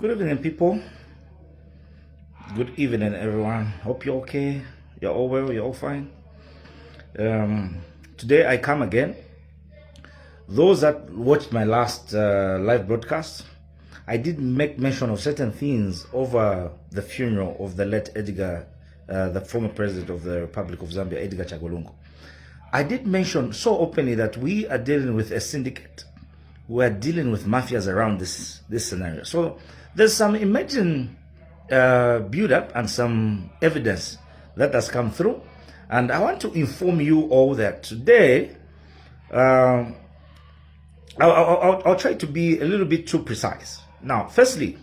Good evening, people. Good evening, everyone. Hope you're okay. You're all well. You're all fine. Today I come again. Those that watched my last live broadcast, I did make mention of certain things over the funeral of the late Edgar, the former president of the Republic of Zambia, Edgar Lungu. I did mention so openly that we are dealing with a syndicate. We are dealing with mafias around this scenario. So there's some emerging build-up and some evidence that has come through. And I want to inform you all that today, I'll try to be a little bit too precise. Now, firstly,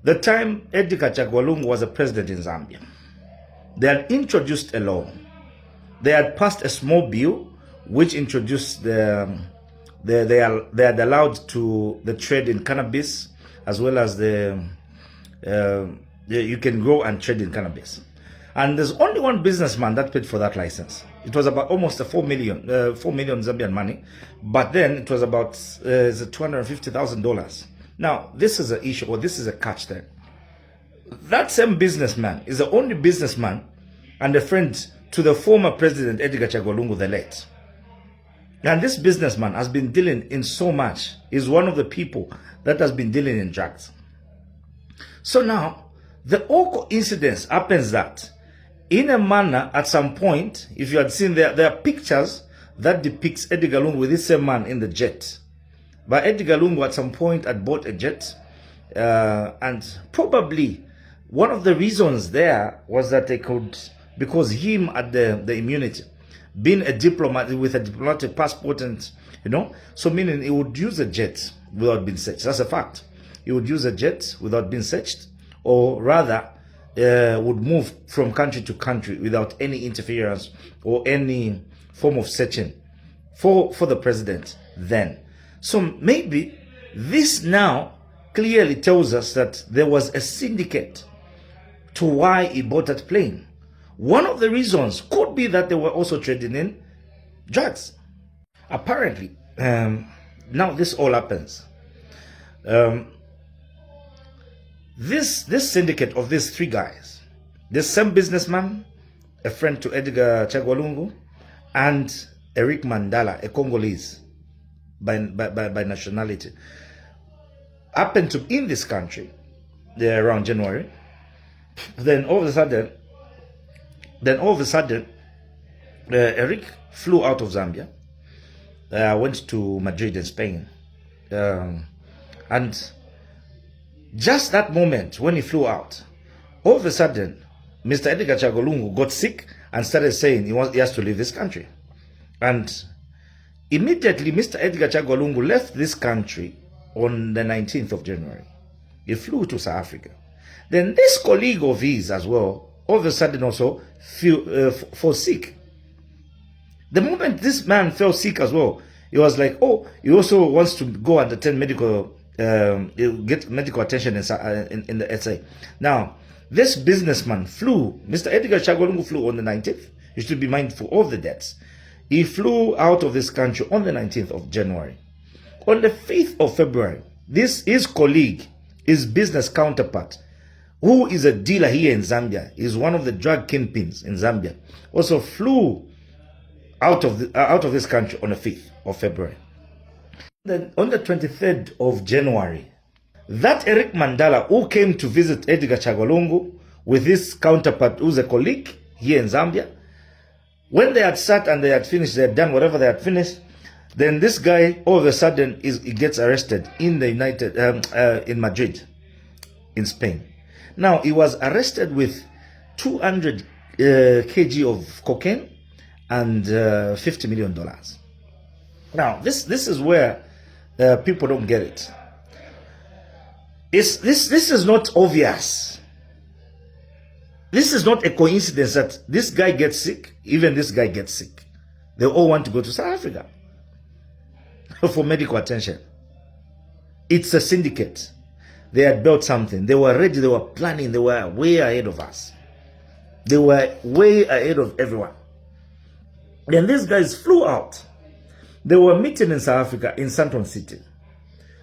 the time Edgar Lungu was a president in Zambia, they had introduced a law. They had passed a small bill which introduced they had allowed to the trade in cannabis, as well as you can grow and trade in cannabis. And there's only one businessman that paid for that license. It was about almost a 4 million Zambian money, but then it was about $250,000. Now, this is an issue, or this is a catch there. That same businessman is the only businessman and a friend to the former president Edgar Lungu, the late. And this businessman has been dealing in so much, is one of the people that has been dealing in drugs. So now, the whole coincidence happens that, in a manner, at some point, if you had seen there are pictures that depicts Edgar Lungu with this same man in the jet. But Edgar Lungu at some point had bought a jet, and probably one of the reasons there was that they could, because him had the immunity, being a diplomat with a diplomatic passport, and so meaning he would use a jet without being searched. That's a fact. He would use a jet without being searched, or rather would move from country to country without any interference or any form of searching for the president then. So maybe this now clearly tells us that there was a syndicate to why he bought that plane. One of the reasons could be that they were also trading in drugs. Apparently, now this all happens. This syndicate of these three guys, this same businessman, a friend to Edgar Lungu, and Eric Mandala, a Congolese by nationality, happened to be in this country around January. Then all of a sudden, Eric flew out of Zambia, went to Madrid in Spain, and just that moment when he flew out, all of a sudden, Mr. Edgar Lungu got sick and started saying he has to leave this country. And immediately, Mr. Edgar Lungu left this country on the 19th of January. He flew to South Africa. Then this colleague of his as well, all of a sudden also fell sick. The moment this man fell sick as well, he was like, oh, he also wants to go and attend medical, get medical attention in the SA. Now, this businessman flew, Mr. Edgar Lungu flew on the 19th. You should be mindful of the deaths. He flew out of this country on the 19th of January. On the 5th of February, his colleague, his business counterpart, who is a dealer here in Zambia, is one of the drug kingpins in Zambia, also flew out of this country on the 5th of February. Then on the 23rd of January, that Eric Mandala, who came to visit Edgar Lungu with his counterpart, who's a colleague here in Zambia, when they had sat and they had finished, they had done whatever they had finished, then this guy all of a sudden he gets arrested in the in Madrid, in Spain. Now, he was arrested with 200 kg of cocaine and $50 million. Now, this is where people don't get it. This is not obvious. This is not a coincidence that this guy gets sick, even this guy gets sick. They all want to go to South Africa for medical attention. It's a syndicate. They had built something. They were ready. They were planning. They were way ahead of us. They were way ahead of everyone. And these guys flew out. They were meeting in South Africa, in Sandton City.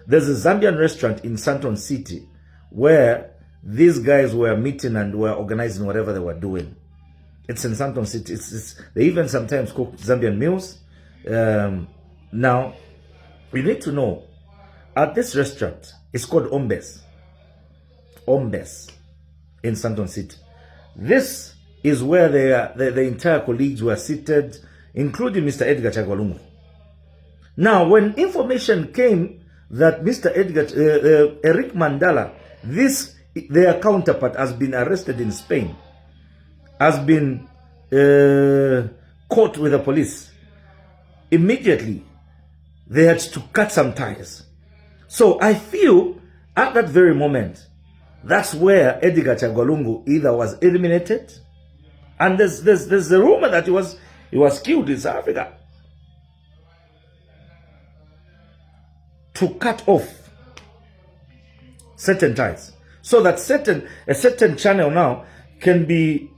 There's a Zambian restaurant in Sandton City where these guys were meeting and were organizing whatever they were doing. It's in Sandton City. They even sometimes cook Zambian meals. Now, you need to know, at this restaurant, it's called Ombes in Sandton City. This is where the entire colleagues were seated, including Mr. Edgar Chagwa. Now, when information came that Mr. Eric Mandala, their counterpart, has been arrested in Spain, has been caught with the police, immediately they had to cut some ties. So I feel at that very moment, that's where Edgar Chagwa Lungu either was eliminated, and there's a rumor that he was killed in South Africa, to cut off certain ties, so that a certain channel now can be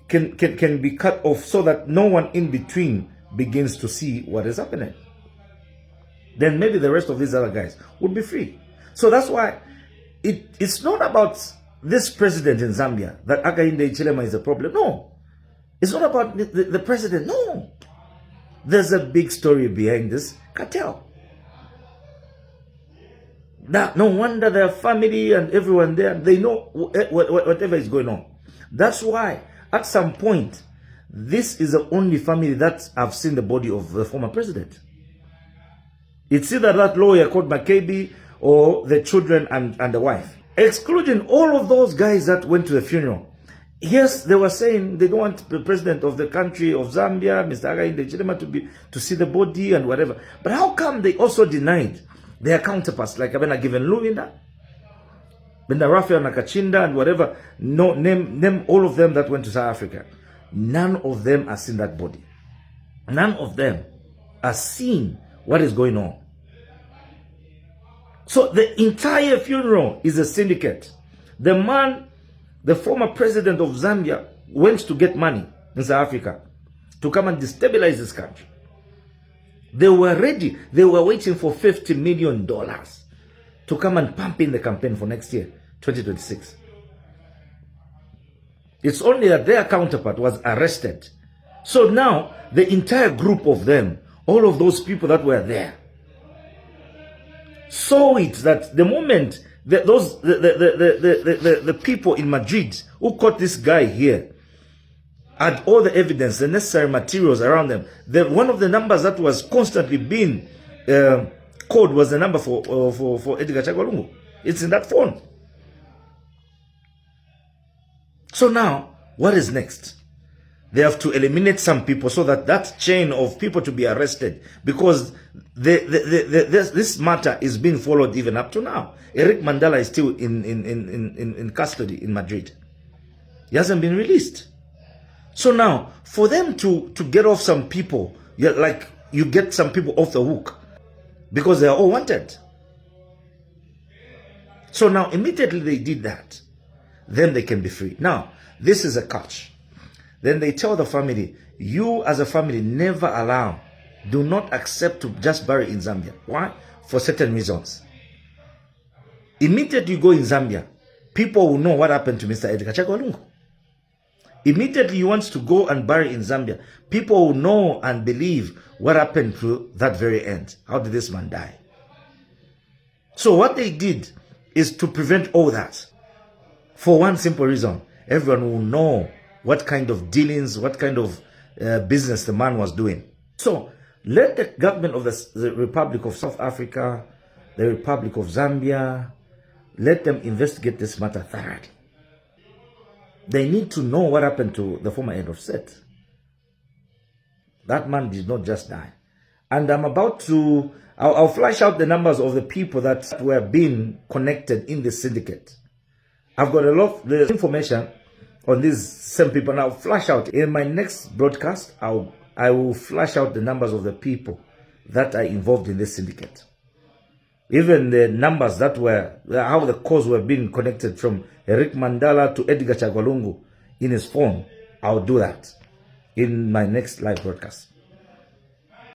cut off, so that no one in between begins to see what is happening. Then maybe the rest of these other guys would be free. So that's why it's not about this president in Zambia that Hakainde Hichilema is a problem. No. It's not about the president. No. There's a big story behind this cartel. That no wonder their family and everyone there, they know whatever is going on. That's why at some point, this is the only family that have seen the body of the former president. It's either that lawyer called McCabe or the children and the wife. Excluding all of those guys that went to the funeral. Yes, they were saying they don't want the president of the country of Zambia, Mr. Hakainde Hichilema, to see the body and whatever. But how come they also denied their counterparts, like Abena Given Luwinda, Benda Raphael Nakachinda, and whatever? No, name all of them that went to South Africa. None of them are seen that body. None of them are seeing what is going on. So the entire funeral is a syndicate. The man, the former president of Zambia, went to get money in South Africa to come and destabilize this country. They were ready. They were waiting for $50 million to come and pump in the campaign for next year, 2026. It's only that their counterpart was arrested. So now, the entire group of them, all of those people that were there, saw it that the moment that the people in Madrid who caught this guy here had all the evidence, the necessary materials around them. One of the numbers that was constantly being called was the number for Edgar Chagwa Lungu. It's in that phone. So now, what is next? They have to eliminate some people so that that chain of people to be arrested, because this matter is being followed even up to now. Eric Mandala is still in custody in Madrid. He hasn't been released. So now, for them to get off some people, like you get some people off the hook because they are all wanted. So now, immediately they did that, then they can be free. Now, this is a catch. Then they tell the family, you as a family never allow, do not accept to just bury in Zambia. Why? For certain reasons. Immediately you go in Zambia, people will know what happened to Mr. Edgar Chagwa Lungu. Immediately you want to go and bury in Zambia, people will know and believe what happened to that very end. How did this man die? So what they did is to prevent all that. For one simple reason, everyone will know what kind of dealings, what kind of business the man was doing. So let the government of the Republic of South Africa, the Republic of Zambia, let them investigate this matter thoroughly. They need to know what happened to the former head of state. That man did not just die. And I'm about to, I'll flash out the numbers of the people that were being connected in the syndicate. I've got a lot of the information on these same people. Now, flash out in my next broadcast. I will flash out the numbers of the people that are involved in this syndicate. Even the numbers that were, how the calls were being connected from Eric Mandala to Edgar Chagwa Lungu in his phone. I'll do that in my next live broadcast.